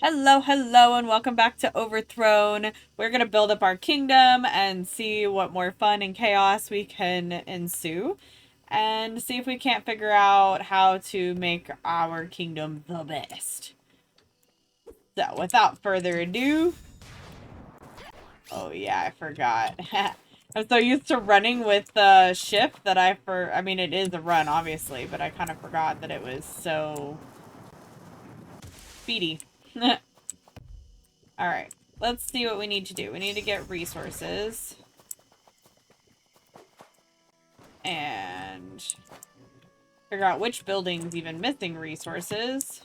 Hello, hello, and welcome back to Overthrown. We're going to build up our kingdom and see what more fun and chaos we can ensue. And see if we can't figure out how to make our kingdom the best. So, without further ado... Oh, yeah, I forgot. I'm so used to running with the shift that I mean, it is a run, obviously, but I kind of forgot that it was so... speedy. Alright, let's see what we need to do. We need to get resources. And figure out which building's even missing resources.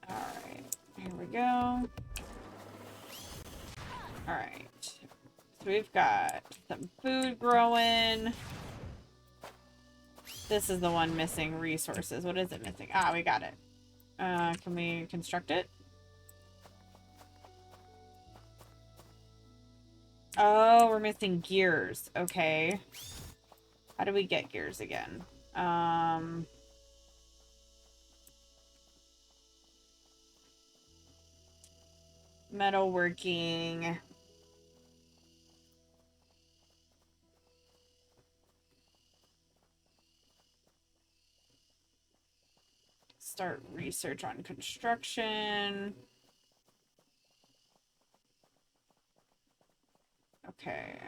Alright, here we go. Alright, so we've got some food growing. This is the one missing resources. What is it missing? Ah, we got it. Can we construct it? Oh, we're missing gears. Okay. How do we get gears again? Metalworking. Start research on construction. Okay.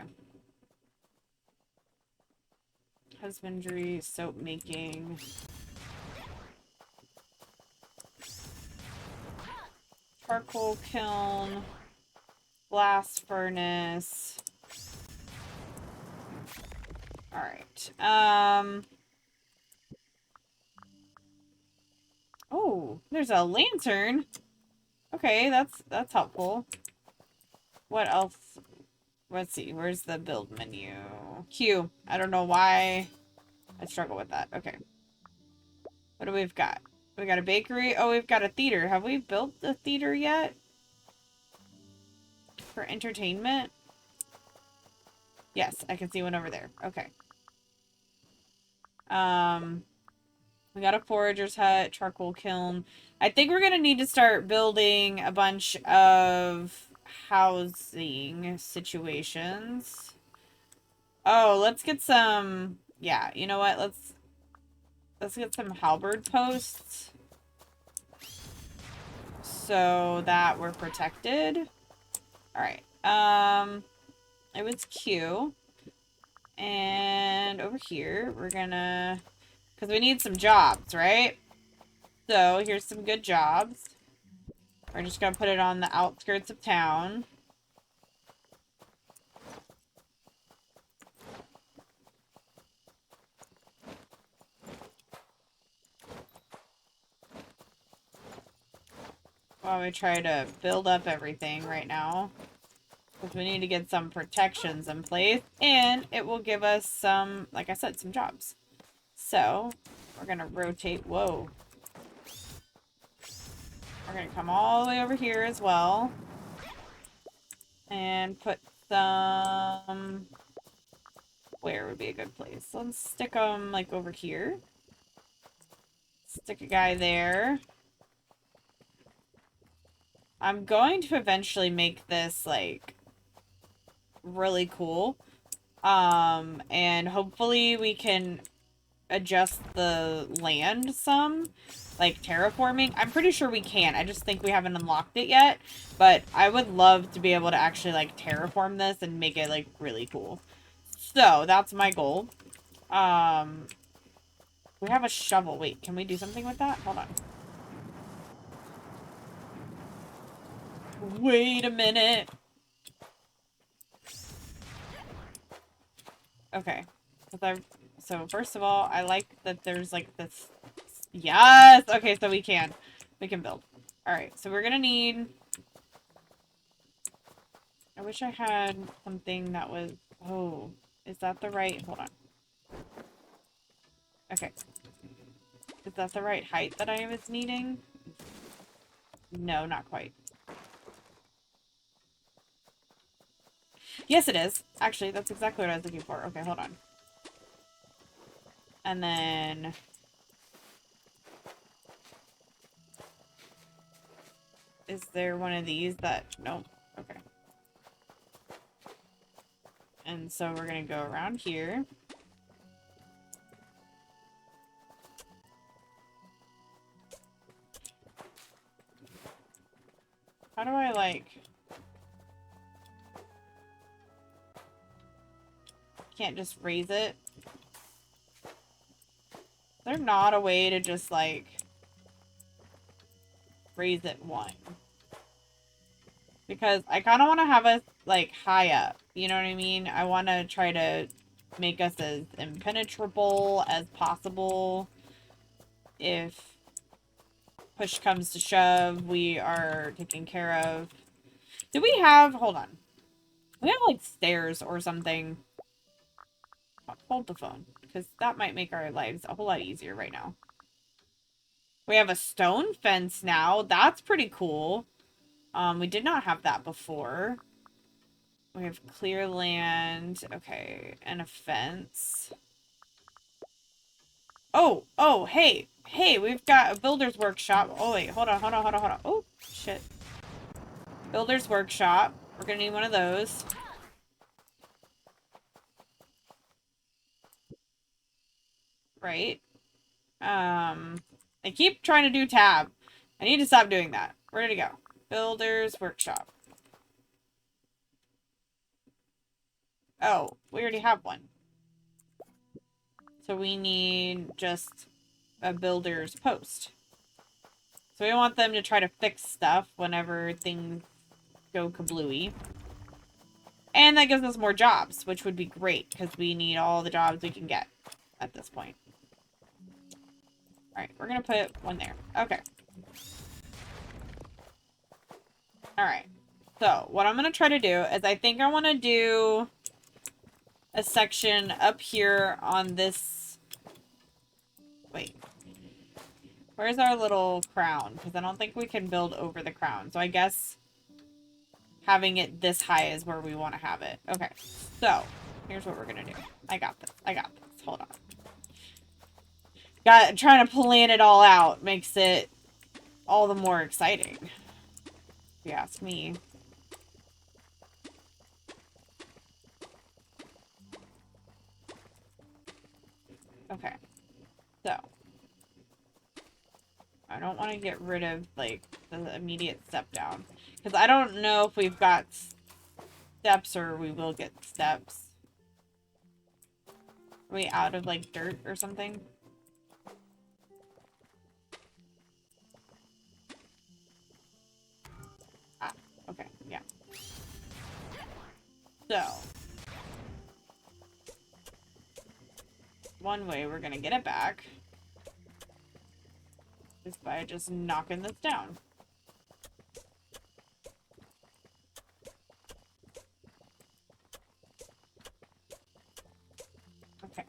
Husbandry, soap making. Charcoal kiln. Blast furnace. Alright. Oh, there's a lantern. Okay, that's helpful. What else? Let's see. Where's the build menu? Q. I don't know why I struggle with that. Okay. What do we've got? We got a bakery. Oh, we've got a theater. Have we built a theater yet? For entertainment? Yes, I can see one over there. Okay. We got a forager's hut, charcoal kiln. I think we're gonna need to start building a bunch of housing situations. Oh, let's get some... Yeah, you know what? Let's get some halberd posts. So that we're protected. Alright. It was Q. And over here, we're gonna... Because we need some jobs, right? So, here's some good jobs. We're just gonna put it on the outskirts of town. While we try to build up everything right now. Because we need to get some protections in place. And it will give us some, like I said, some jobs. So, we're gonna rotate. Whoa. We're gonna come all the way over here as well. And put some... Where would be a good place? Let's stick them, like, over here. Stick a guy there. I'm going to eventually make this, like, really cool. And hopefully we can adjust the land some. Like, terraforming. I'm pretty sure we can. I just think we haven't unlocked it yet. But I would love to be able to actually, like, terraform this and make it, like, really cool. So, that's my goal. We have a shovel. Wait, can we do something with that? Hold on. Wait a minute. Okay. So, first of all, I like that there's, like, this... Yes! Okay, so we can. We can build. Alright, so we're gonna need... I wish I had something that was... Oh, is that the right... Hold on. Okay. Is that the right height that I was needing? No, not quite. Yes, it is. Actually, that's exactly what I was looking for. Okay, hold on. And then... Is there one of these that... Nope. Okay. And so we're gonna go around here. How do I, like... Can't just raise it? Is there not a way to just, like... raise it one? Because I kind of want to have us, like, high up. You know what I mean? I want to try to make us as impenetrable as possible. If push comes to shove, we are taken care of. Do we have... Hold on. We have, like, stairs or something. Hold the phone. Because that might make our lives a whole lot easier right now. We have a stone fence now. That's pretty cool. We did not have that before. We have clear land. Okay. And a fence. Oh, hey. Hey, we've got a builder's workshop. Oh, wait. Hold on. Oh, shit. Builder's workshop. We're gonna need one of those. Right. I keep trying to do tab. I need to stop doing that. Where did it go? Builder's workshop. Oh, we already have one. So we need just a builder's post. So we want them to try to fix stuff whenever things go kablooey. And that gives us more jobs, which would be great, because we need all the jobs we can get at this point. Alright, we're going to put one there. Okay. Alright. So, what I'm going to try to do is I think I want to do a section up here on this... Wait. Where's our little crown? Because I don't think we can build over the crown. So I guess having it this high is where we want to have it. Okay. So, here's what we're going to do. I got this. Hold on. Trying to plan it all out makes it all the more exciting, if you ask me. Okay. So. I don't want to get rid of, like, the immediate step down. Because I don't know if we've got steps or we will get steps. Are we out of, like, dirt or something? Ah, okay, yeah. So. One way we're gonna get it back is by just knocking this down. Okay.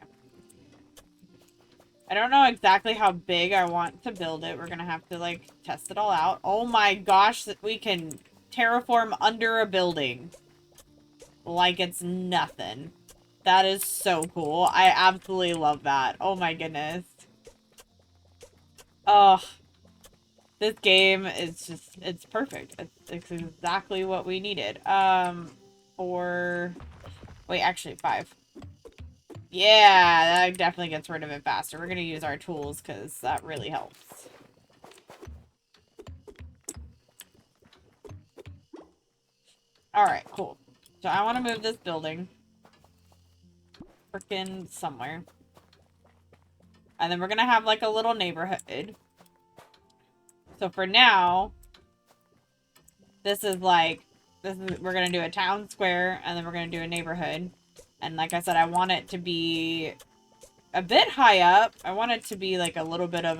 I don't know exactly how big I want to build it. We're gonna have to, like, test it all out. Oh my gosh, that we can terraform under a building. Like it's nothing. That is so cool. I absolutely love that. Oh my goodness. Oh. This game is just, it's perfect. It's exactly what we needed. Wait, actually, 5. Yeah, that definitely gets rid of it faster. We're gonna use our tools, because that really helps. Alright, cool. So I want to move this building. Frickin' somewhere. And then we're gonna have, like, a little neighborhood. So for now, we're gonna do a town square, and then we're gonna do a neighborhood. And like I said, I want it to be a bit high up. I want it to be like a little bit of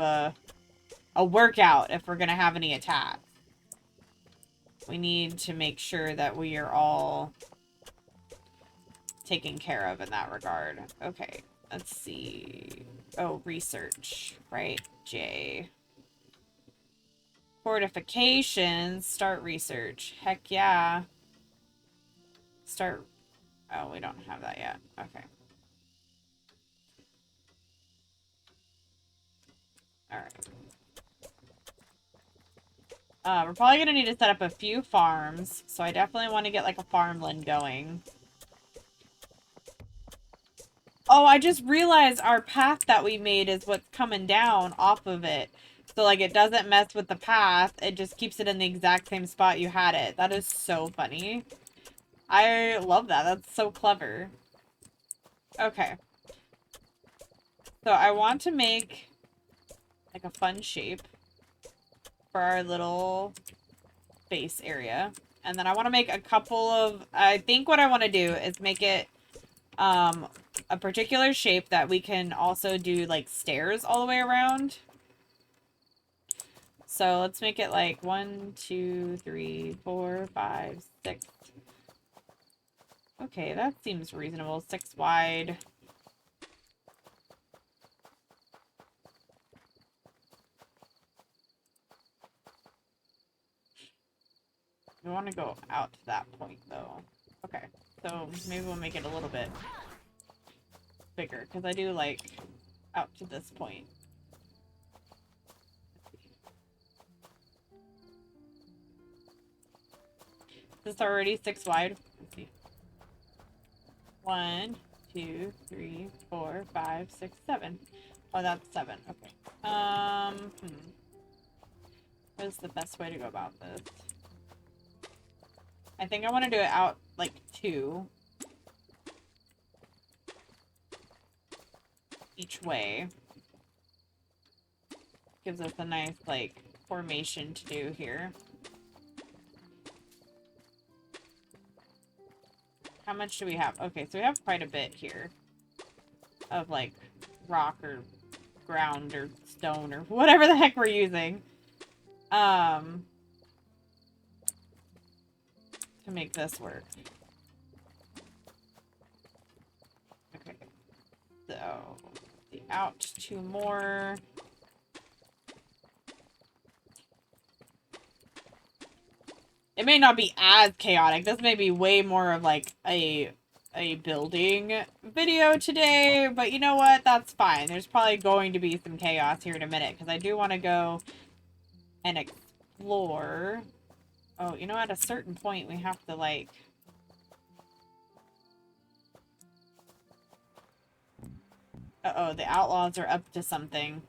a workout if we're gonna have any attacks. We need to make sure that we are all taken care of in that regard. Okay, let's see. Oh, research, right? J. Fortifications, start research. Heck yeah. Start. Oh, we don't have that yet. Okay. Alright. We're probably gonna need to set up a few farms, so I definitely want to get like a farmland going. Oh, I just realized our path that we made is what's coming down off of it. So, like, it doesn't mess with the path. It just keeps it in the exact same spot you had it. That is so funny. I love that. That's so clever. Okay. So, I want to make, like, a fun shape for our little base area. And then I want to make a couple of... I think what I want to do is make it a particular shape that we can also do like stairs all the way around. So let's make it like 1, 2, 3, 4, 5, 6. Okay, that seems reasonable. 6 wide. We want to go out to that point though. Okay, so maybe we'll make it a little bit bigger because I do like out to this point. Is this already 6 wide? Let's see. 1, 2, 3, 4, 5, 6, 7. Oh, that's 7. Okay. What is the best way to go about this? I think I want to do it out like 2 each way. Gives us a nice like formation to do here. How much do we have? Okay, so we have quite a bit here of like rock or ground or stone or whatever the heck we're using. To make this work. Okay. So, the out 2 more. It may not be as chaotic. This may be way more of like a building video today, but you know what? That's fine. There's probably going to be some chaos here in a minute because I do want to go and explore. Oh, you know, at a certain point we have to like... Uh-oh, the outlaws are up to something.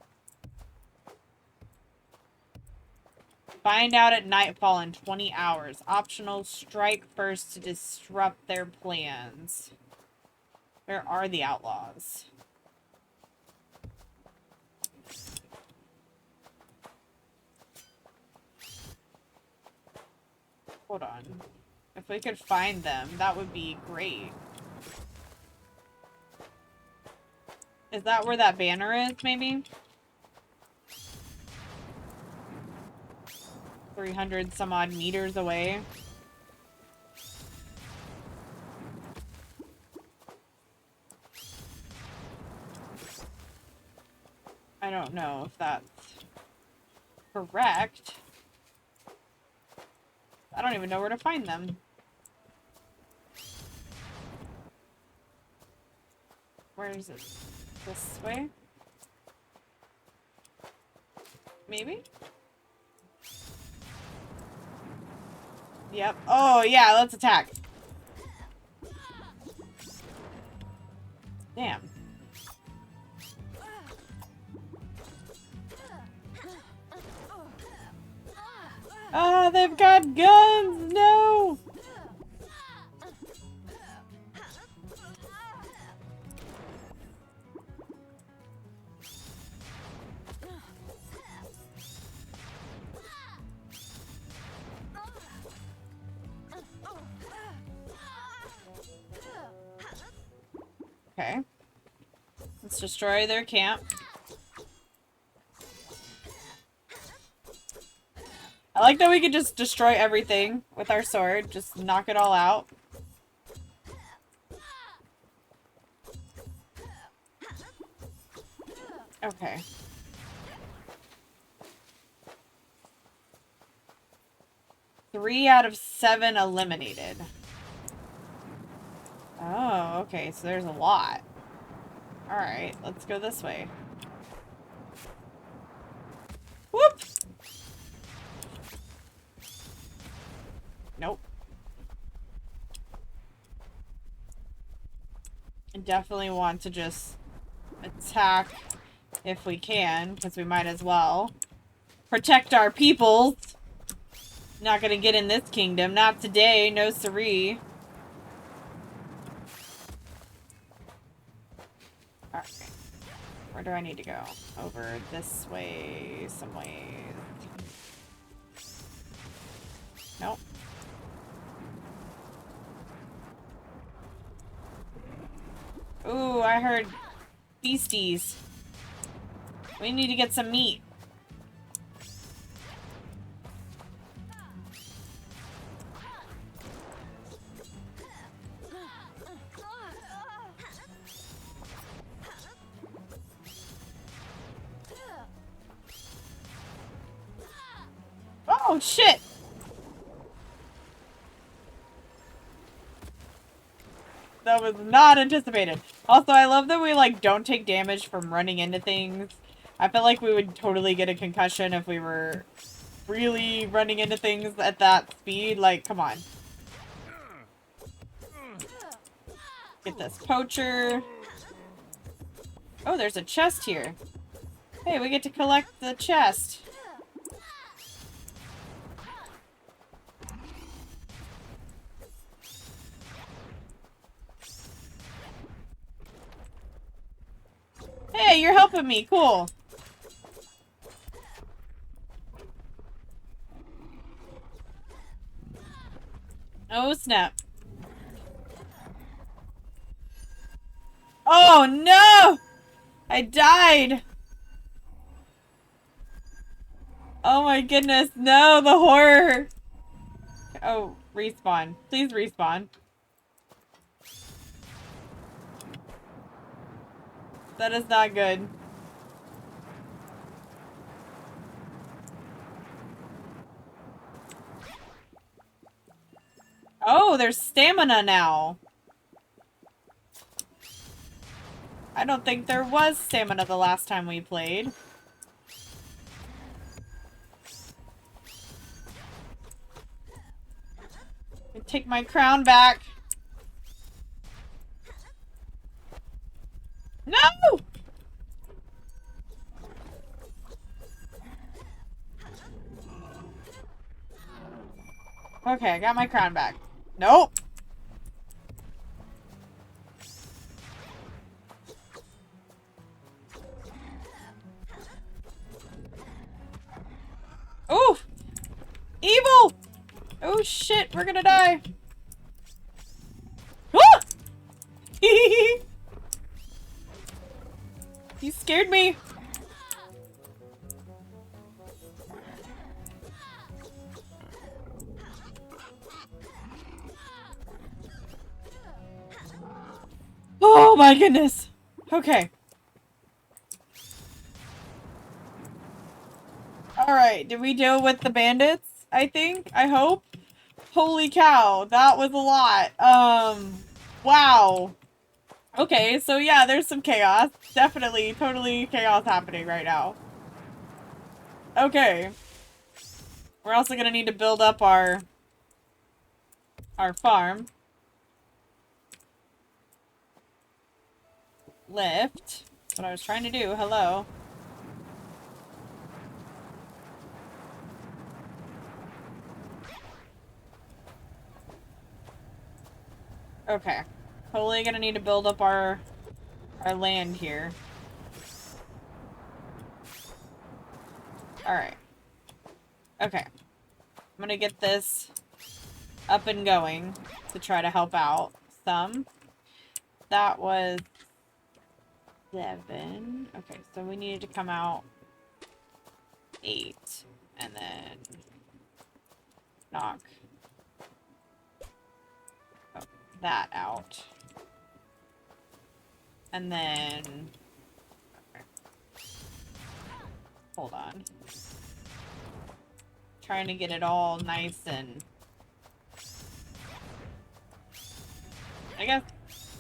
Find out at nightfall in 20 hours. Optional, strike first to disrupt their plans. Where are the outlaws? Hold on. If we could find them, that would be great. Is that where that banner is, maybe? 300 some odd meters away. I don't know if that's correct. I don't even know where to find them. Where is it? This way? Maybe? Yep. Oh, yeah, let's attack. Damn. Ah, they've got guns! No! Okay. Let's destroy their camp. I like that we could just destroy everything with our sword. Just knock it all out. Okay. Three out of 7 eliminated. Oh, okay. So there's a lot. Alright, let's go this way. Whoop! Nope. I definitely want to just attack if we can, because we might as well. Protect our peoples. Not gonna get in this kingdom. Not today. No siree. Alright. Where do I need to go? Over this way, some ways. Nope. Ooh, I heard beasties. We need to get some meat. Oh, shit! That was not anticipated. Also, I love that we, like, don't take damage from running into things. I feel like we would totally get a concussion if we were really running into things at that speed. Like, come on. Get this poacher. Oh, there's a chest here. Hey, we get to collect the chest. Hey, you're helping me. Cool. Oh, snap. Oh, no! I died! Oh my goodness, no, the horror! Oh, respawn. Please respawn. That is not good. Oh, there's stamina now. I don't think there was stamina the last time we played. Take my crown back. No! Okay, I got my crown back. Nope. Ooh! Evil! Oh shit, we're gonna die. Ah! You scared me. Oh my goodness. Okay. Alright, did we deal with the bandits? I think? I hope? Holy cow, that was a lot. Wow. Okay, so yeah, there's some chaos. Definitely, totally chaos happening right now. Okay. We're also gonna need to build up our farm. Lift. That's what I was trying to do. Hello. Okay. Totally gonna need to build up our land here. Alright. Okay. I'm gonna get this up and going to try to help out some. That was 7. Okay, so we needed to come out 8. And then knock that out. And then... Okay. Hold on. Trying to get it all nice and... I guess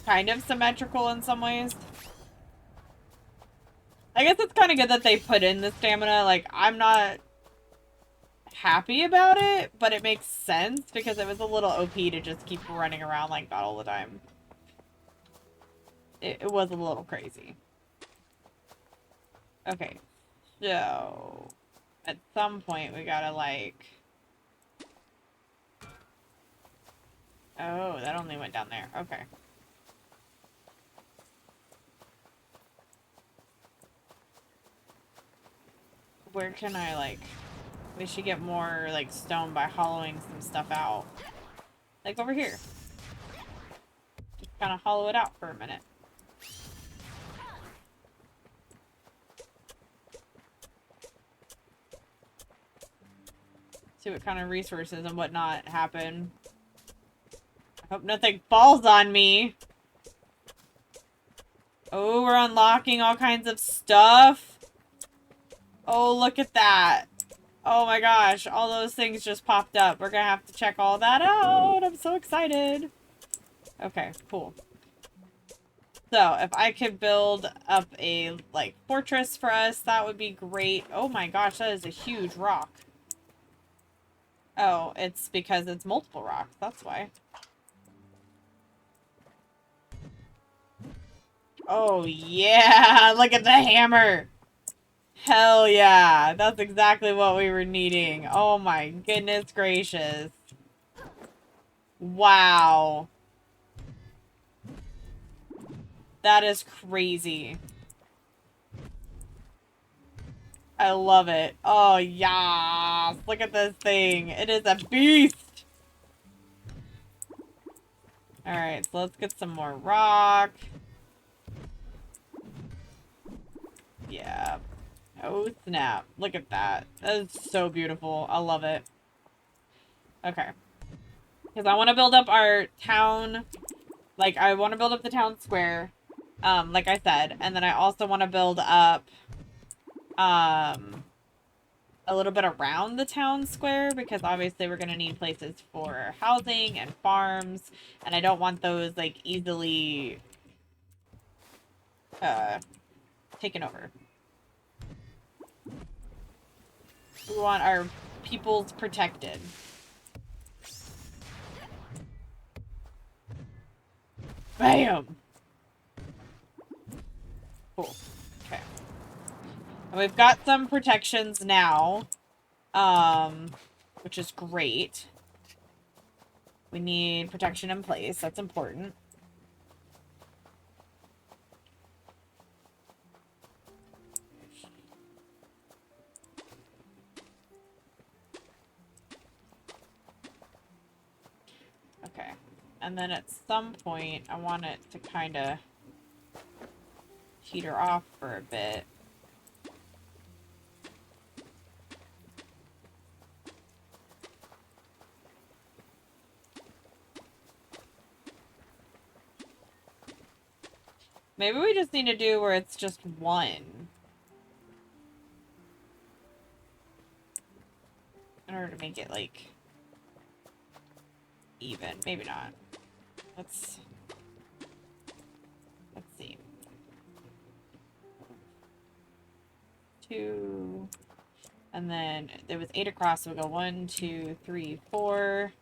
kind of symmetrical in some ways. I guess it's kind of good that they put in the stamina. Like, I'm not happy about it, but it makes sense because it was a little OP to just keep running around like that all the time. It was a little crazy. Okay, so at some point we gotta like... Oh, that only went down there. Okay. Where can I like... We should get more like stone by hollowing some stuff out. Like over here. Just kind of hollow it out for a minute. See what kind of resources and whatnot happen. I hope nothing falls on me. Oh, we're unlocking all kinds of stuff. Oh, look at that. Oh my gosh, all those things just popped up. We're gonna have to check all that out. I'm so excited. Okay, cool. So, if I could build up a, like, fortress for us, that would be great. Oh my gosh, that is a huge rock. Oh, it's because it's multiple rocks. That's why. Oh, yeah! Look at the hammer! Hell yeah! That's exactly what we were needing. Oh my goodness gracious. Wow. That is crazy. I love it. Oh, yeah. Look at this thing. It is a beast. Alright, so let's get some more rock. Yeah. Oh, snap. Look at that. That is so beautiful. I love it. Okay. Because I want to build up our town. Like, I want to build up the town square. Like I said. And then I also want to build up... a little bit around the town square, because obviously we're going to need places for housing and farms, and I don't want those, like, easily, taken over. We want our peoples protected. Bam! Cool. Okay. And we've got some protections now, which is great. We need protection in place. That's important. Okay. And then at some point, I want it to kind of heater off for a bit. Maybe we just need to do where it's just one. In order to make it, like, even. Maybe not. Let's see. 2. And then there was 8 across, so we'll go 1, 2, 3, 4,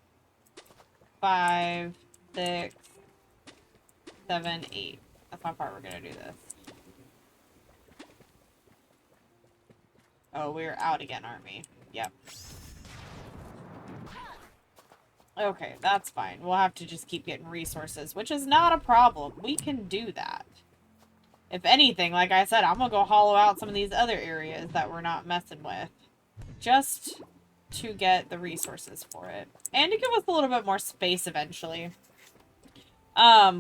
5, 6, 7, 8. That's how far we're gonna do this. Oh, we're out again, aren't we? Yep. Okay, that's fine. We'll have to just keep getting resources, which is not a problem. We can do that. If anything, like I said, I'm gonna go hollow out some of these other areas that we're not messing with. Just to get the resources for it. And to give us a little bit more space eventually.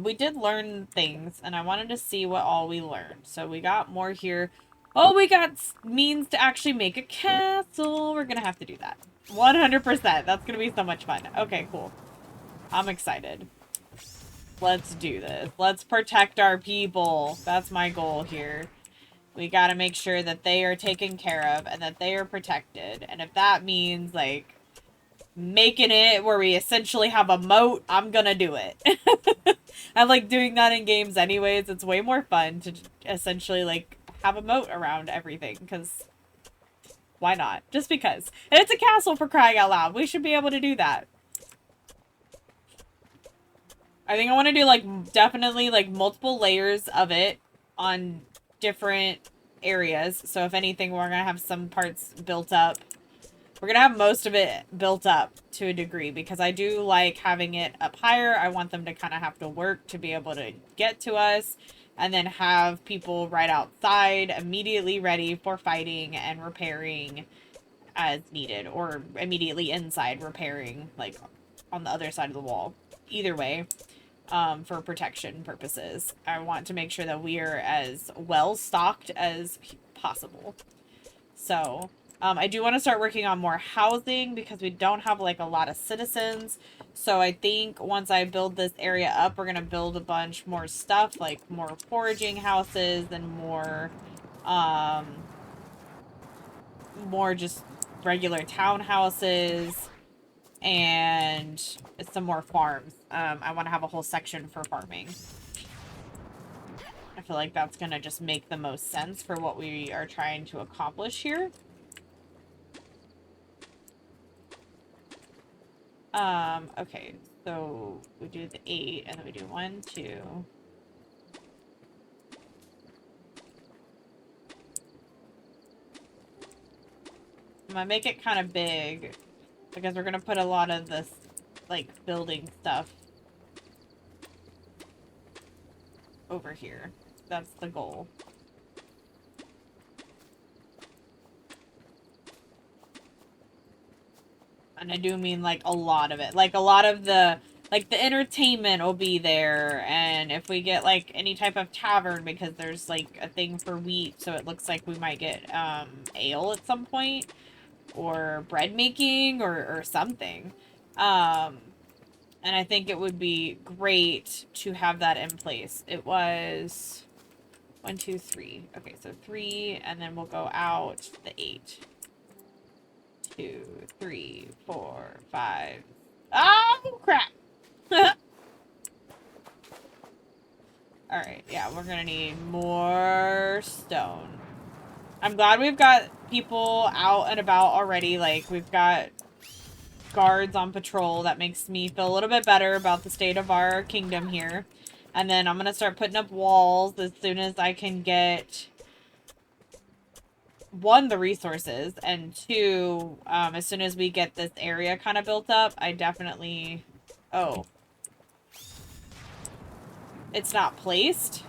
We did learn things, and I wanted to see what all we learned. So we got more here. Oh, we got means to actually make a castle. We're gonna have to do that. 100%. That's gonna be so much fun. Okay, cool. I'm excited. Let's do this. Let's protect our people. That's my goal here. We gotta make sure that they are taken care of and that they are protected. And if that means, like, making it where we essentially have a moat, I'm gonna do it. I like doing that in games anyways. It's way more fun to essentially, like, have a moat around everything, because Why not? Just because. And it's a castle, for crying out loud. We should be able to do that. I think I want to do, like, definitely, like, multiple layers of it on different areas. So if anything, we're going to have some parts built up. We're going to have most of it built up to a degree because I do like having it up higher. I want them to kind of have to work to be able to get to us, and then have people right outside immediately ready for fighting and repairing as needed, or immediately inside repairing, like, on the other side of the wall. Either way. For protection purposes. I want to make sure that we are as well stocked as possible. So, I do want to start working on more housing because we don't have, like, a lot of citizens. So I think once I build this area up, we're going to build a bunch more stuff, like more foraging houses and more just regular townhouses. And some more farms. I want to have a whole section for farming. I feel like that's going to just make the most sense for what we are trying to accomplish here. Okay, so we do the 8, and then we do 1, 2. I'm going to make it kind of big, because we're going to put a lot of this, like, building stuff over here. That's the goal. And I do mean, like, a lot of it. Like, a lot of the, like, the entertainment will be there. And if we get, like, any type of tavern, because there's, like, a thing for wheat, so it looks like we might get, ale at some point. Or bread making, or something. And I think it would be great to have that in place. It was 1, 2, 3. Okay, so 3, and then we'll go out the 8. 2, 3, 4, 5. Oh, crap! Alright, yeah, we're gonna need more stone. I'm glad we've got people out and about already. Like, we've got guards on patrol. That makes me feel a little bit better about the state of our kingdom here. And then I'm gonna start putting up walls as soon as I can get, 1, the resources, and 2, as soon as we get this area kind of built up, I definitely... Oh. It's not placed?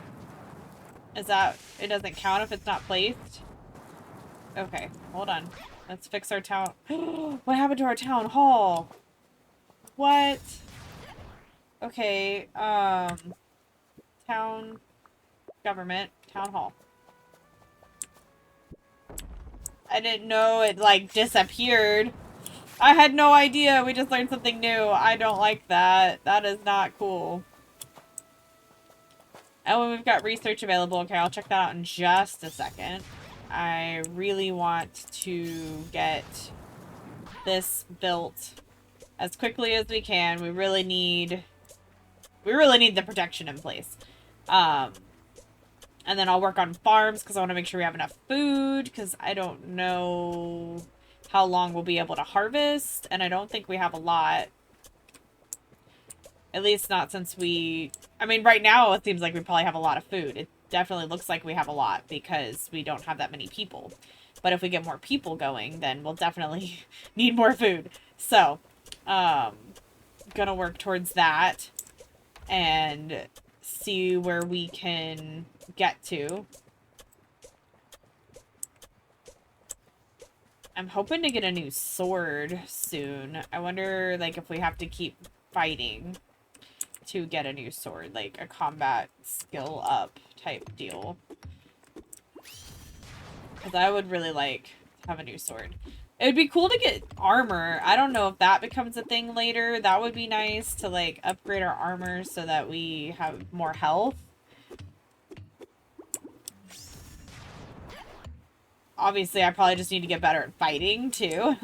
Is that... It doesn't count if it's not placed? Okay, hold on. Let's fix our town... What happened to our town hall? What? Okay, town... Government. Town hall. I didn't know it, like, disappeared. I had no idea. We just learned something new. I don't like that. That is not cool. And when we've got research available, okay, I'll check that out in just a second. I really want to get this built as quickly as we can. We really need the protection in place. And then I'll work on farms because I want to make sure we have enough food, because I don't know how long we'll be able to harvest, and I don't think we have a lot. At least not since we... I mean, right now it seems like we probably have a lot of food. It definitely looks like we have a lot because we don't have that many people. But if we get more people going, then we'll definitely need more food. So, gonna work towards that and see where we can get to. I'm hoping to get a new sword soon. I wonder, like, if we have to keep fighting to get a new sword, like a combat skill up type deal. Because I would really like to have a new sword. It would be cool to get armor. I don't know if that becomes a thing later. That would be nice to, like, upgrade our armor so that we have more health. Obviously, I probably just need to get better at fighting, too.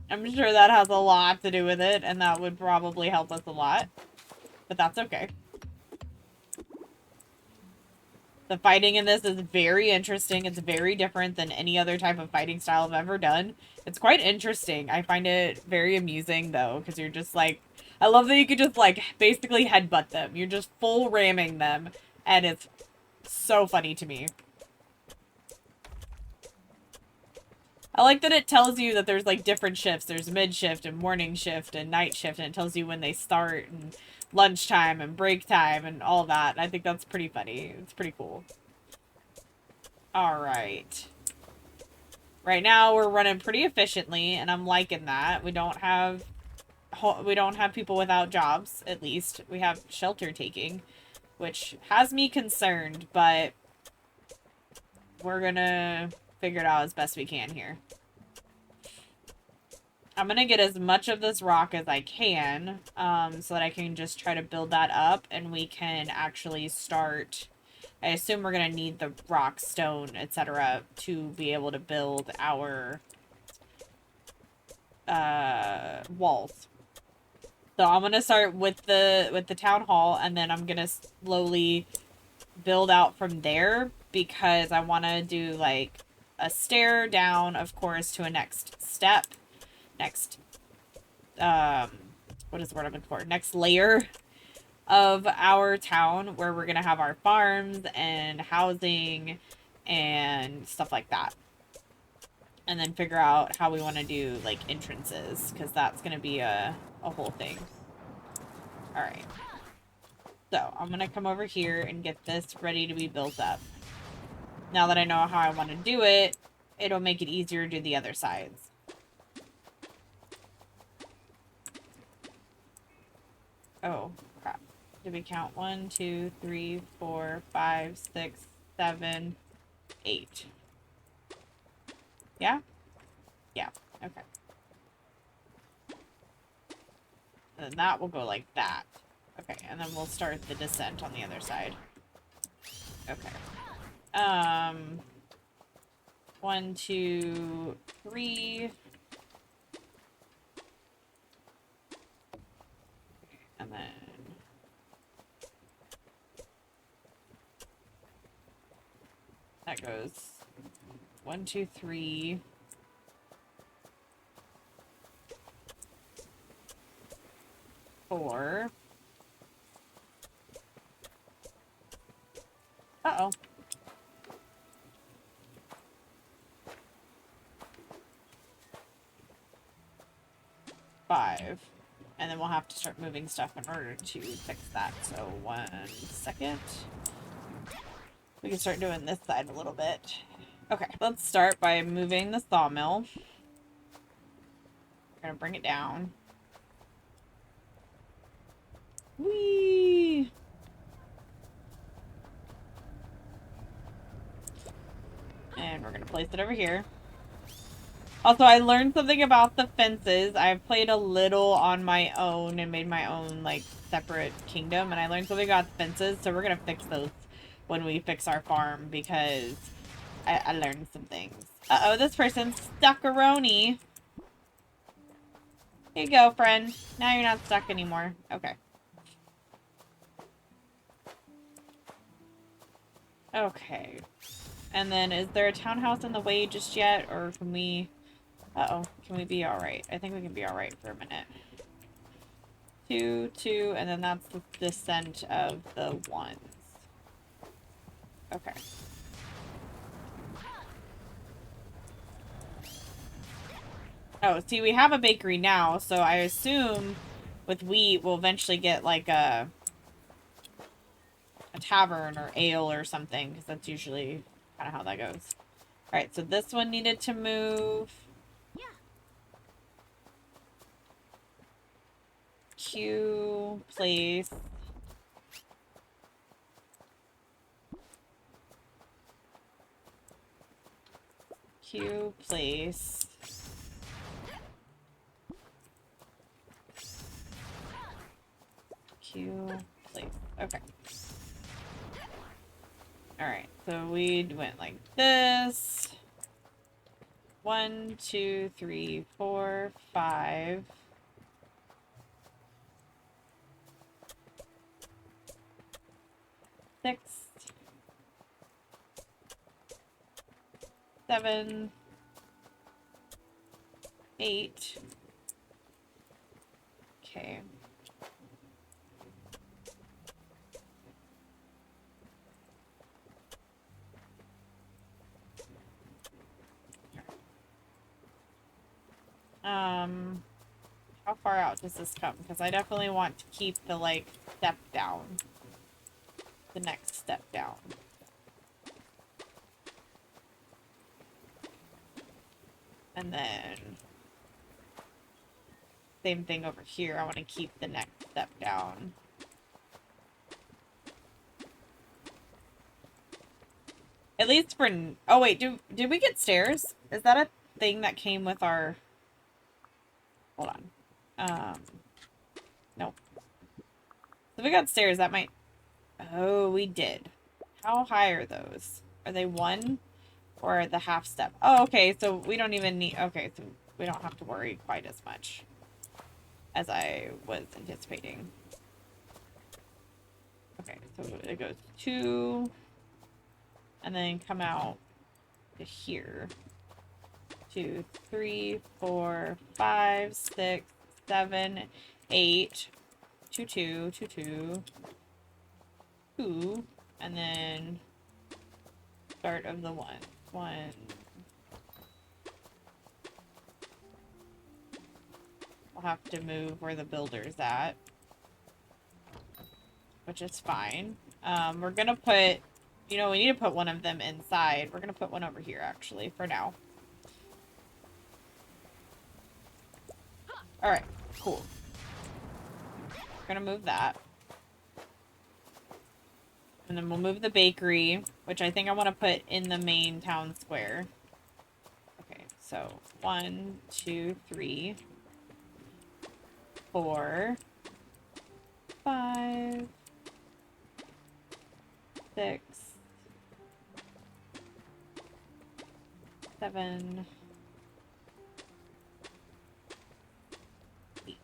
I'm sure that has a lot to do with it, and that would probably help us a lot. But that's okay. The fighting in this is very interesting. It's very different than any other type of fighting style I've ever done. It's quite interesting. I find it very amusing, though, because you're just like... I love that you could just, like, basically headbutt them. You're just full ramming them, and it's so funny to me. I like that it tells you that there's, like, different shifts. There's mid-shift and morning shift and night shift, and it tells you when they start and lunchtime and break time and all that. I think that's pretty funny. It's pretty cool. Alright. Right now, we're running pretty efficiently, and I'm liking that. We don't have people without jobs, at least. We have shelter taking, which has me concerned, but we're gonna figure it out as best we can here. I'm gonna get as much of this rock as I can, so that I can just try to build that up, and we can actually start... I assume we're gonna need the rock, stone, etc. to be able to build our walls. So I'm gonna start with the town hall, and then I'm gonna slowly build out from there, because I want to do like a stair down, of course, to a next step. Next, what is the word I'm looking for? Next layer of our town, where we're gonna have our farms and housing and stuff like that. And then figure out how we want to do, like, entrances, because that's gonna be a whole thing. Alright. So, I'm gonna come over here and get this ready to be built up. Now that I know how I want to do it, it'll make it easier to do the other sides. Oh, crap. Did we count 1, 2, 3, 4, 5, 6, 7, 8? Yeah? Yeah. Okay. And then that will go like that. Okay, and then we'll start the descent on the other side. Okay. 1, 2, 3. And then... that goes 1, 2, 3. 4. Uh-oh. 5. And then we'll have to start moving stuff in order to fix that. So 1 second. We can start doing this side a little bit. Okay, let's start by moving the sawmill. We're gonna bring it down. Whee! And we're gonna place it over here. Also, I learned something about the fences. I've played a little on my own and made my own, like, separate kingdom. And I learned something about the fences, so we're gonna fix those when we fix our farm, because I learned some things. Uh-oh, this person's stuck-a-roni. Here you go, friend. Now you're not stuck anymore. Okay. Okay. And then, is there a townhouse in the way just yet? Or can we... Uh-oh. Can we be alright? I think we can be alright for a minute. 2, 2, and then that's the descent of the 1s. Okay. Oh, see, we have a bakery now, so I assume with wheat we'll eventually get, like, a tavern or ale or something, because that's usually kind of how that goes. Alright, so this one needed to move. Q, place. Q, place. Q, place. Okay. Alright, so we went like this. 1, 2, 3, 4, 5. 6. 7, 8. Okay. How far out does this come? Because I definitely want to keep the, like, step down. The next step down. And then same thing over here. I want to keep the next step down. At least for... Oh, wait. Did we get stairs? Is that a thing that came with our... Hold on. Nope. So we got stairs. That might... Oh, we did. How high are those? Are they 1? Or the half step? Oh, okay. So we don't even need... Okay, so we don't have to worry quite as much as I was anticipating. Okay, so it goes 2... And then come out to here. 2, 3, 4, 5, 6, 7, 8. 2, 2, 2, 2. 2. And then start of the 1. 1. We'll have to move where the builder's at. Which is fine. We're gonna put... You know, we need to put one of them inside. We're gonna put one over here, actually, for now. Alright, cool. We're gonna move that. And then we'll move the bakery, which I think I want to put in the main town square. Okay, so 1, 2, 3, 4, 5, 6, 7, 8.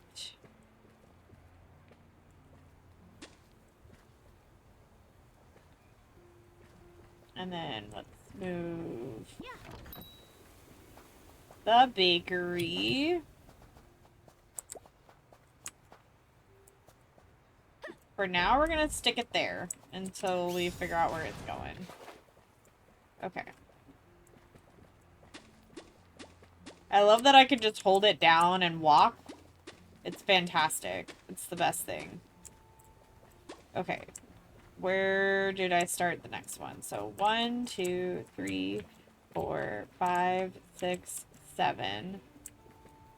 And then let's move the bakery. For now, we're gonna stick it there until we figure out where it's going. Okay. I love that I can just hold it down and walk. It's fantastic. It's the best thing. Okay. Where did I start the next one? So 1, 2, 3, 4, 5, 6, 7,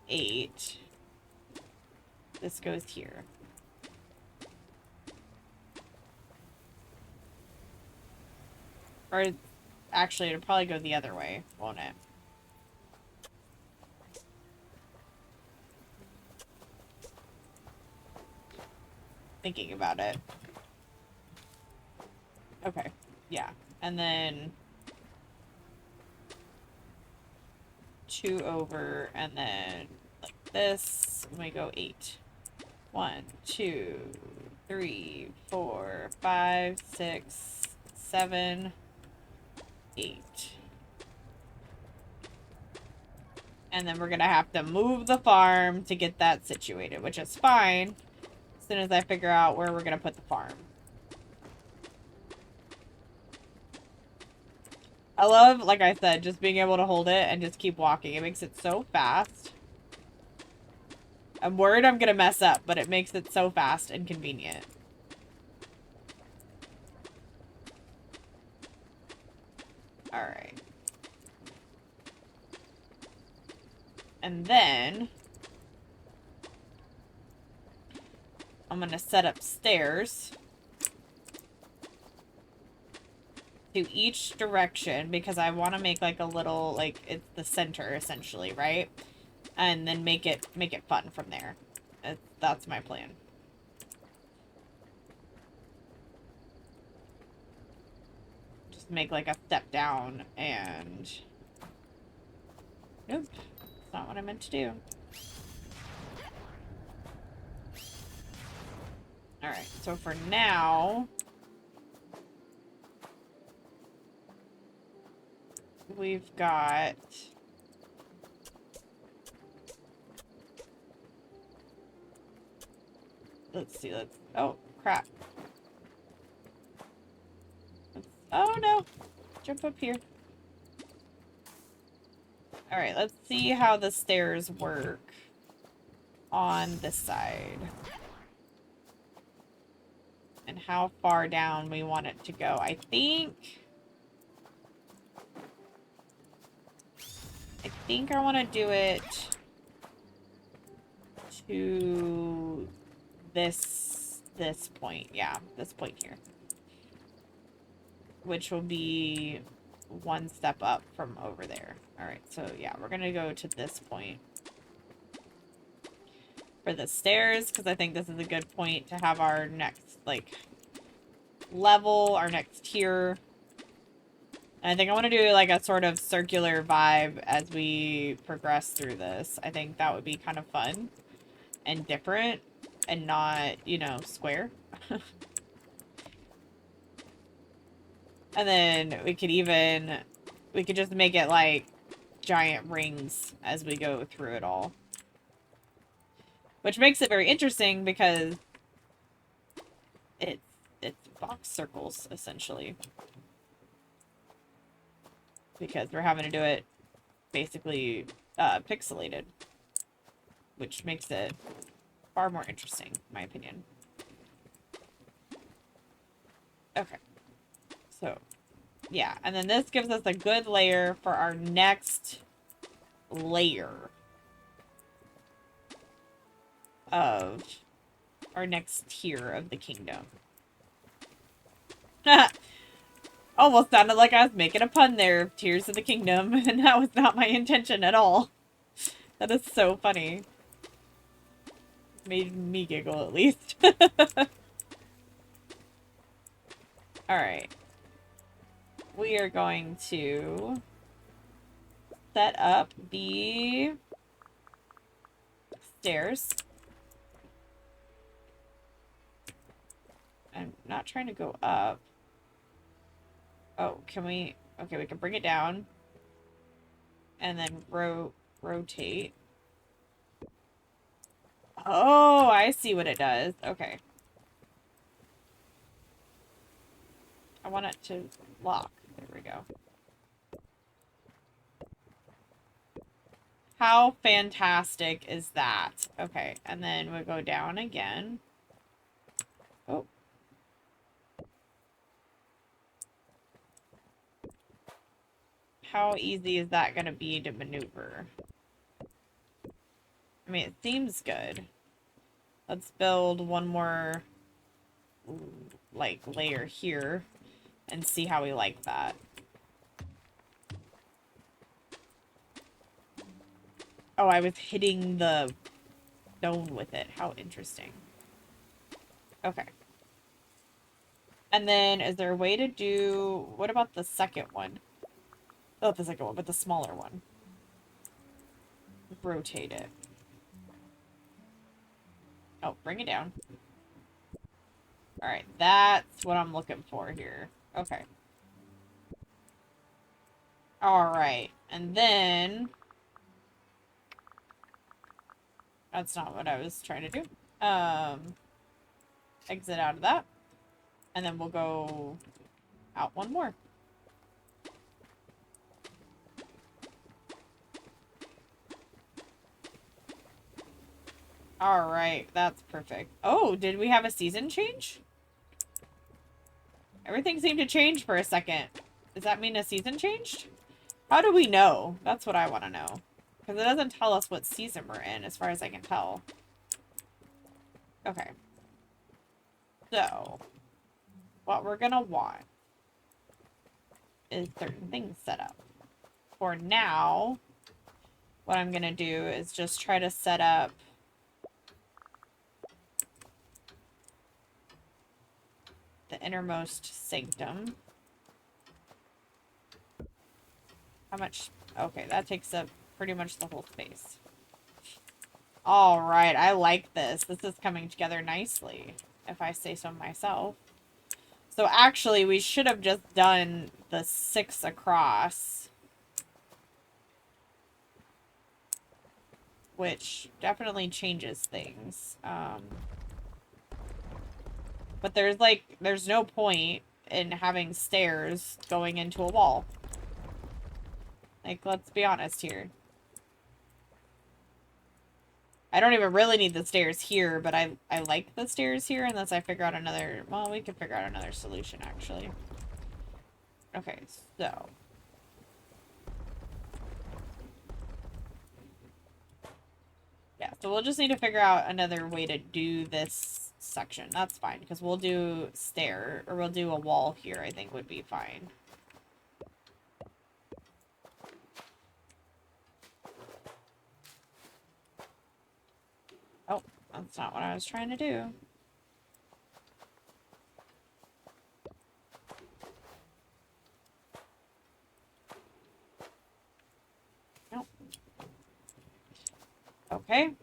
8. This goes here. Or actually, it'll probably go the other way, won't it? Thinking about it. Okay, yeah. And then 2 over, and then like this, and we go 8. 1, 2, 3, 4, 5, 6, 7, 8. And then we're gonna have to move the farm to get that situated, which is fine as soon as I figure out where we're gonna put the farm. I love, like I said, just being able to hold it and just keep walking. It makes it so fast. I'm worried I'm gonna mess up, but it makes it so fast and convenient. Alright. And then I'm gonna set up stairs to each direction because I want to make like a little, like, it's the center essentially, right? And then make it fun from there. That's my plan. Just make like a step down and... Nope. That's not what I meant to do. Alright, so for now... we've got... Let's see, let's... Oh, crap. Oh, no. Jump up here. Alright, let's see how the stairs work on this side. And how far down we want it to go. I think I want to do it to this point. Yeah, this point here. Which will be one step up from over there. Alright, so yeah, we're gonna go to this point for the stairs, because I think this is a good point to have our next, like, level, our next tier. And I think I want to do, like, a sort of circular vibe as we progress through this. I think that would be kind of fun and different and not, you know, square. And then we could just make it, like, giant rings as we go through it all. Which makes it very interesting because it's box circles, essentially. Because we're having to do it basically pixelated. Which makes it far more interesting, in my opinion. Okay. So, yeah. And then this gives us a good layer for our next layer of our next tier of the kingdom. Almost sounded like I was making a pun there, Tears of the Kingdom, and that was not my intention at all. That is so funny. Made me giggle, at least. Alright. We are going to set up the stairs. I'm not trying to go up. Oh, can we... Okay, we can bring it down. And then rotate. Oh, I see what it does. Okay. I want it to lock. There we go. How fantastic is that? Okay, and then we'll go down again. Oh. How easy is that going to be to maneuver? I mean, it seems good. Let's build one more, like, layer here and see how we like that. Oh, I was hitting the stone with it. How interesting. Okay. And then, is there a way to do... What about the second one? Oh, the second one, but the smaller one. Rotate it. Oh, bring it down. Alright, that's what I'm looking for here. Okay. Alright, and then... That's not what I was trying to do. Exit out of that. And then we'll go out one more. Alright, that's perfect. Oh, did we have a season change? Everything seemed to change for a second. Does that mean a season changed? How do we know? That's what I want to know. Because it doesn't tell us what season we're in, as far as I can tell. Okay. So, what we're going to want is certain things set up. For now, what I'm going to do is just try to set up the innermost sanctum. How much? Okay, that takes up pretty much the whole space. Alright, I like this. This is coming together nicely, if I say so myself. So actually, we should have just done the 6 across. which definitely changes things. But there's no point in having stairs going into a wall. Like, let's be honest here. I don't even really need the stairs here, but I like the stairs here unless I figure out another... Well, we could figure out another solution, actually. Okay, so... Yeah, so we'll just need to figure out another way to do this section. That's fine, because we'll do or we'll do a wall here, I think would be fine. Oh, that's not what I was trying to do. Nope. Okay.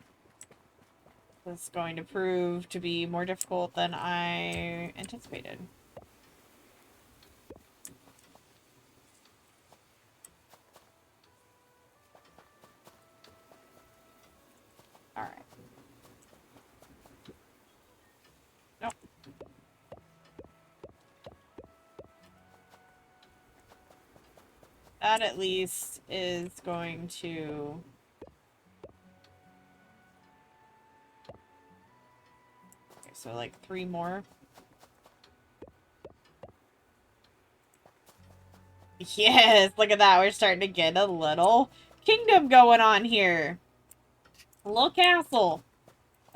This is going to prove to be more difficult than I anticipated. Alright. Nope. That at least is going to... Okay, so like 3 more. Yes, look at that. We're starting to get a little kingdom going on here. A little castle.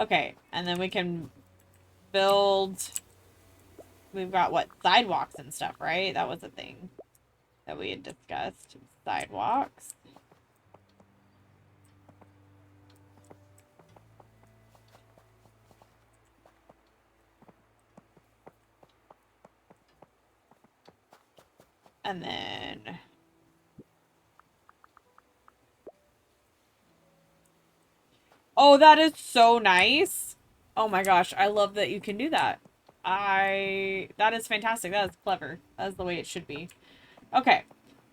Okay, and then we can build... We've got, what, sidewalks and stuff, right? That was a thing that we had discussed. Sidewalks. And then... Oh, that is so nice. Oh my gosh, I love that you can do that. That is fantastic. That is clever. That is the way it should be. Okay.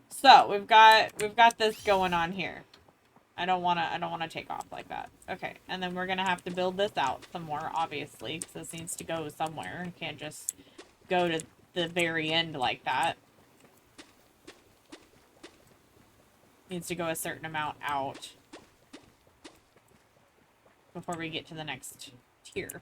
So, we've got this going on here. I don't want to take off like that. Okay. And then we're going to have to build this out some more, obviously, because this needs to go somewhere. It can't just go to the very end like that. Needs to go a certain amount out before we get to the next tier.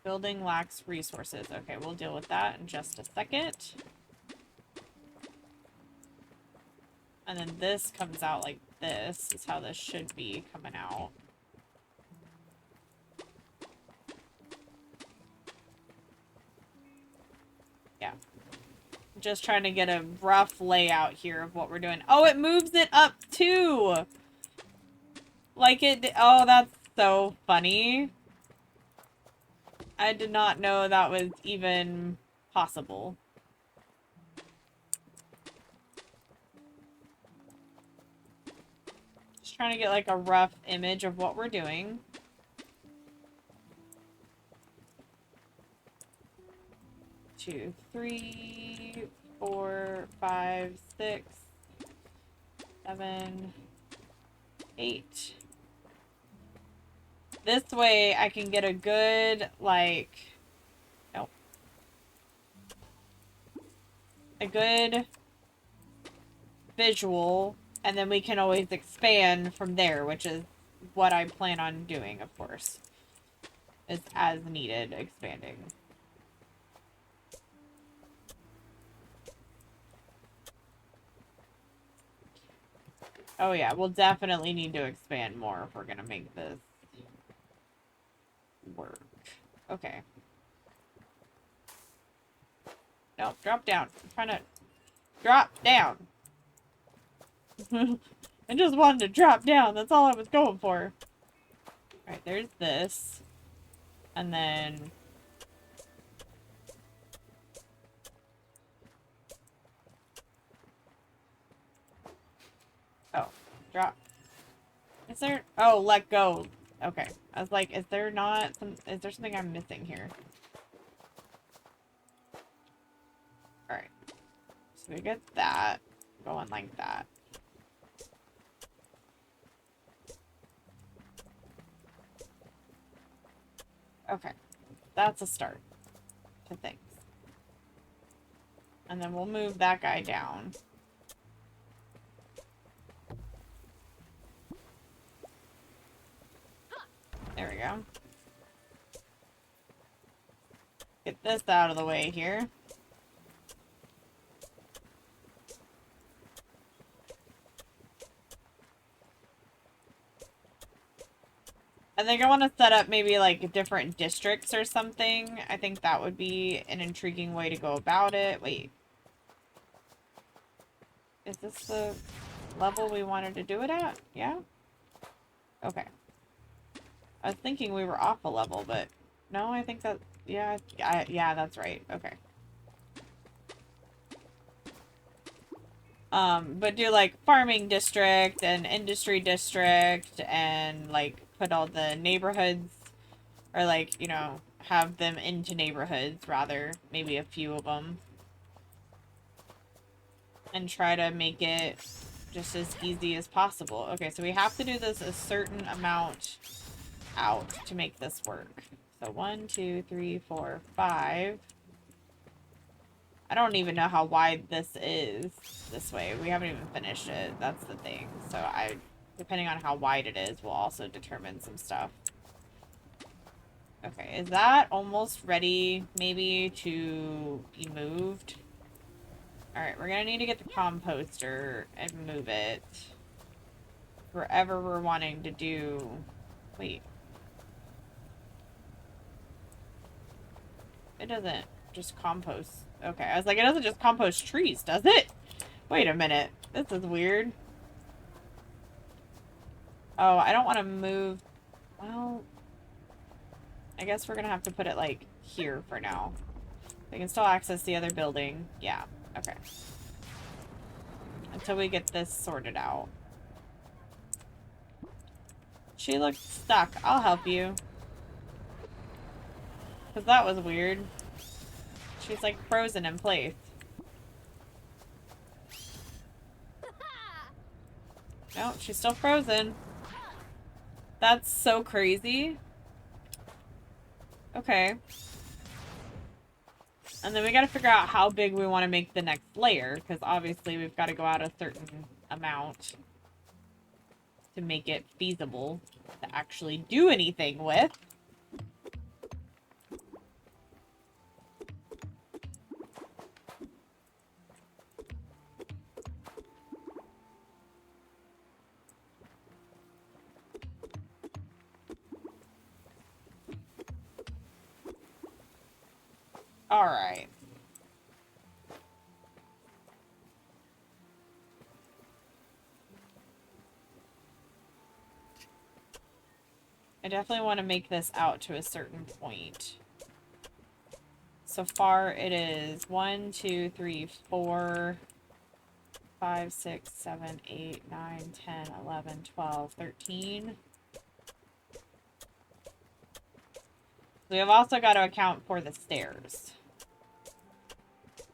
Building lacks resources. Okay, we'll deal with that in just a second. And then this comes out like this. Is how this should be coming out. Yeah. Just trying to get a rough layout here of what we're doing. Oh, it moves it up too! Like it... Oh, that's so funny. I did not know that was even possible. Just trying to get like a rough image of what we're doing. Two, 3, 4, 5, 6, 7, 8. This way I can get a good, like, nope. A good visual, and then we can always expand from there, which is what I plan on doing, of course. Is as needed, expanding. Oh yeah, we'll definitely need to expand more if we're gonna make this work. Okay. No, drop down. I'm trying to drop down. I just wanted to drop down. That's all I was going for. Alright, there's this. And then... Oh, drop. Is there... Oh, let go. Okay. I was like, is there something I'm missing here? Alright. So we get that going like that. Okay. That's a start to things. And then we'll move that guy down. There we go. Get this out of the way here. I think I want to set up maybe like different districts or something. I think that would be an intriguing way to go about it. Wait. Is this the level we wanted to do it at? Yeah? Okay. I was thinking we were off a level, but no, I think that, yeah, yeah, that's right. Okay. But do like farming district and industry district and like put all the neighborhoods or like, you know, have them into neighborhoods rather, maybe a few of them. And try to make it just as easy as possible. Okay, so we have to do this a certain amount out to make this work. So 1, 2, 3, 4, 5. I don't even know how wide this is this way. We haven't even finished it. That's the thing. So depending on how wide it is, will also determine some stuff. Okay, is that almost ready maybe to be moved? Alright, we're gonna need to get the composter and move it wherever we're wanting to do. Wait. It doesn't just compost. Okay, I was like, it doesn't just compost trees, does it? Wait a minute. This is weird. Oh, I don't want to move. Well, I guess we're gonna have to put it, like, here for now. We can still access the other building. Yeah, okay. Until we get this sorted out. She looks stuck. I'll help you. Because that was weird. She's, like, frozen in place. No, she's still frozen. That's so crazy. Okay. And then we gotta figure out how big we want to make the next layer, because obviously we've got to go out a certain amount to make it feasible to actually do anything with. Alright. I definitely want to make this out to a certain point. So far it is 1, 2, 3, 4, 5, 6, 7, 8, 9, 10, 11, 12, 13. We have also got to account for the stairs.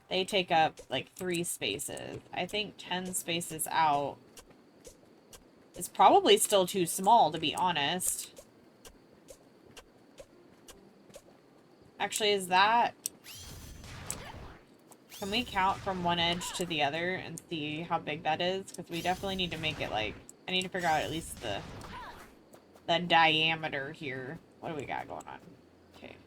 They take up like 3 spaces. I think 10 spaces out is probably still too small, to be honest. Actually, is that... Can we count from one edge to the other and see how big that is? Because we definitely need to make it like... I need to figure out at least the diameter here. What do we got going on? Okay.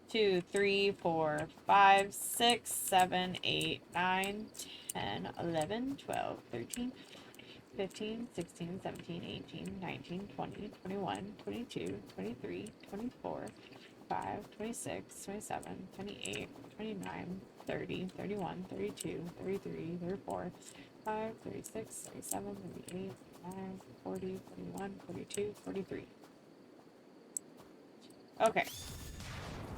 2, 3, 4, 5, 6, 7, 8, 9, 10, 11, 12, 13, 15, 16, 17, 18, 19, 20, 21, 22, 23, 24, 25, 26, 27, 28, 29, 30, 31, 32, 33, 34, 35, 36, 37, 38, 39, 40, 41, 42, 43. Okay.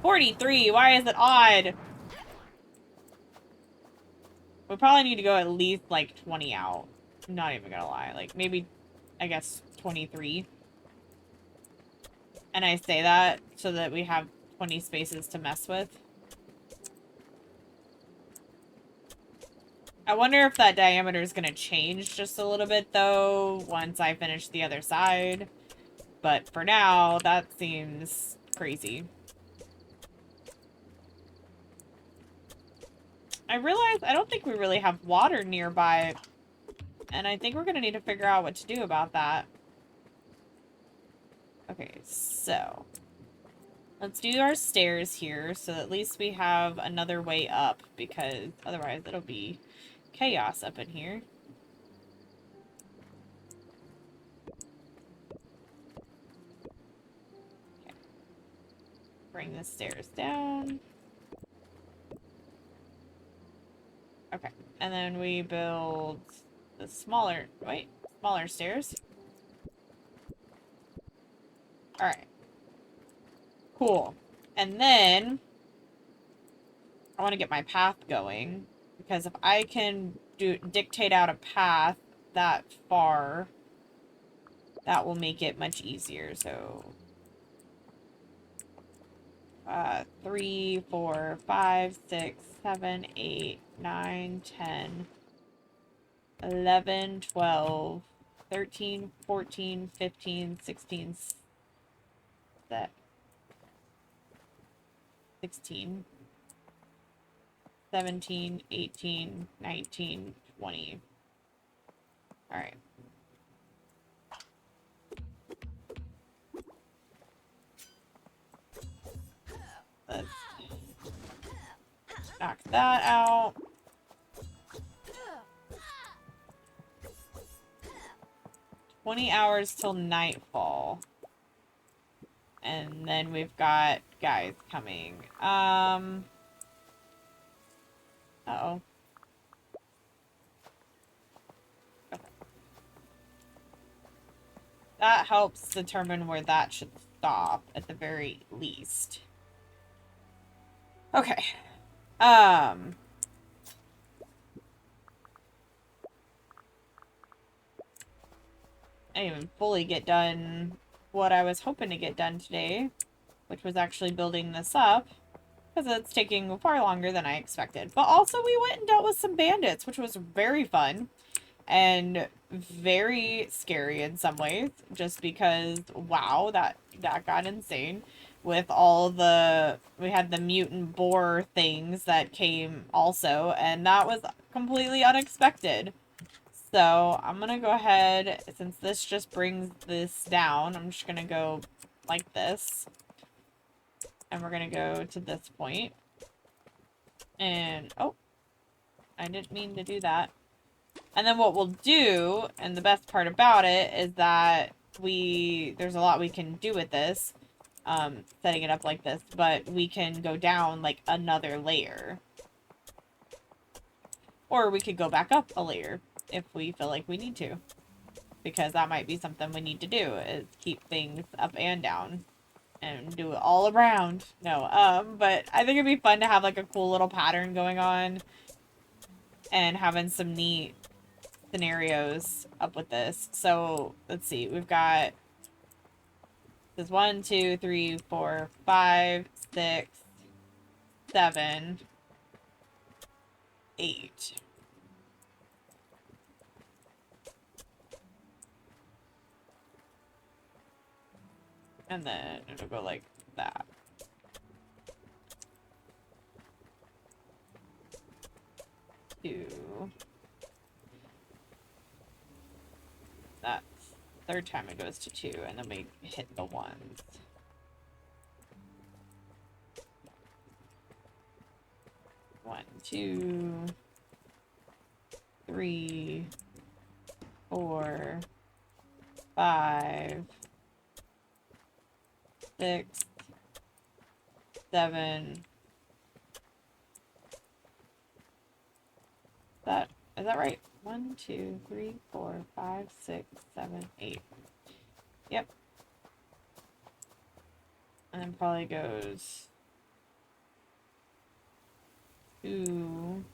43, why is it odd? We probably need to go at least, like, 20 out. I'm not even gonna lie. Like, maybe, I guess, 23. And I say that so that we have 20 spaces to mess with. I wonder if that diameter is going to change just a little bit, though, once I finish the other side. But for now, that seems crazy. I realize I don't think we really have water nearby. And I think we're going to need to figure out what to do about that. Okay, so let's do our stairs here so at least we have another way up, because otherwise it'll be chaos up in here. Okay. Bring the stairs down. Okay, and then we build the smaller stairs. Alright. Cool. And then I want to get my path going, because if I can dictate out a path that far, that will make it much easier. So 3, 4, 5, 6, 7, 8, 9, 10, 11, 12, 13, 14, 15, 16, 16, 17, 18, 19, 20. All right. Let's knock that out. $20 till nightfall. And then we've got guys coming. Uh-oh. Okay. That helps determine where that should stop, at the very least. Okay. I didn't even fully get done what I was hoping to get done today, which was actually building this up, because it's taking far longer than I expected. But also we went and dealt with some bandits, which was very fun and very scary in some ways, just because, wow, that got insane with all the, we had the mutant boar things that came also, and that was completely unexpected. So I'm gonna go ahead, since this just brings this down, I'm just gonna go like this. And we're gonna go to this point. And, oh, I didn't mean to do that. And then what we'll do, and the best part about it, is that there's a lot we can do with this, setting it up like this, but we can go down like another layer. Or we could go back up a layer if we feel like we need to. Because that might be something we need to do, is keep things up and down. And do it all around. No, but I think it'd be fun to have like a cool little pattern going on. And having some neat scenarios up with this. So, let's see. We've got this 1, 2, 3, 4, 5, 6, 7, 8. And then it'll go like that. Two. That's third time it goes to 2, and then we hit the 1s. 1, 2, 3, 4, 5, 6, 7. Is that right? 1, 2, 3, 4, 5, 6, 7, 8. Yep. And then probably goes 2.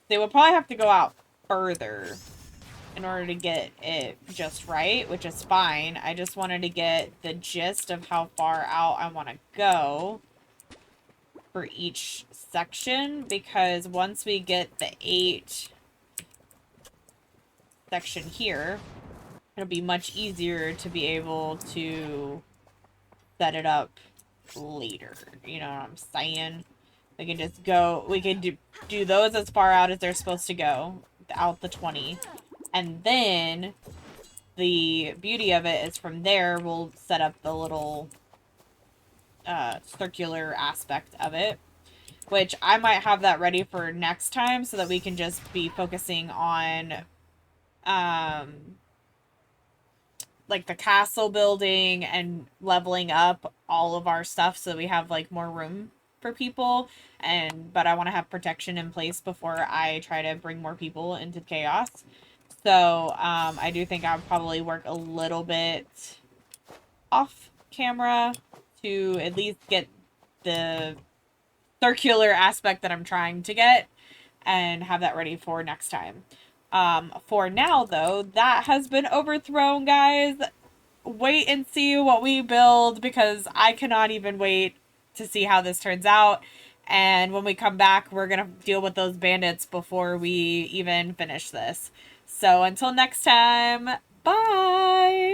They will probably have to go out further in order to get it just right, which is fine. I just wanted to get the gist of how far out I want to go. for each section, because once we get the 8 section here, it'll be much easier to be able to set it up later. You know what I'm saying? We can just go, we can do those as far out as they're supposed to go, out the 20. And then the beauty of it is from there, we'll set up the little circular aspect of it, which I might have that ready for next time so that we can just be focusing on like the castle building and leveling up all of our stuff so that we have like more room for people. But I want to have protection in place before I try to bring more people into chaos. So I do think I'll probably work a little bit off camera to at least get the circular aspect that I'm trying to get and have that ready for next time. For now, though, that has been Overthrown, guys. Wait and see what we build, because I cannot even wait to see how this turns out. And when we come back, we're going to deal with those bandits before we even finish this. So until next time, bye!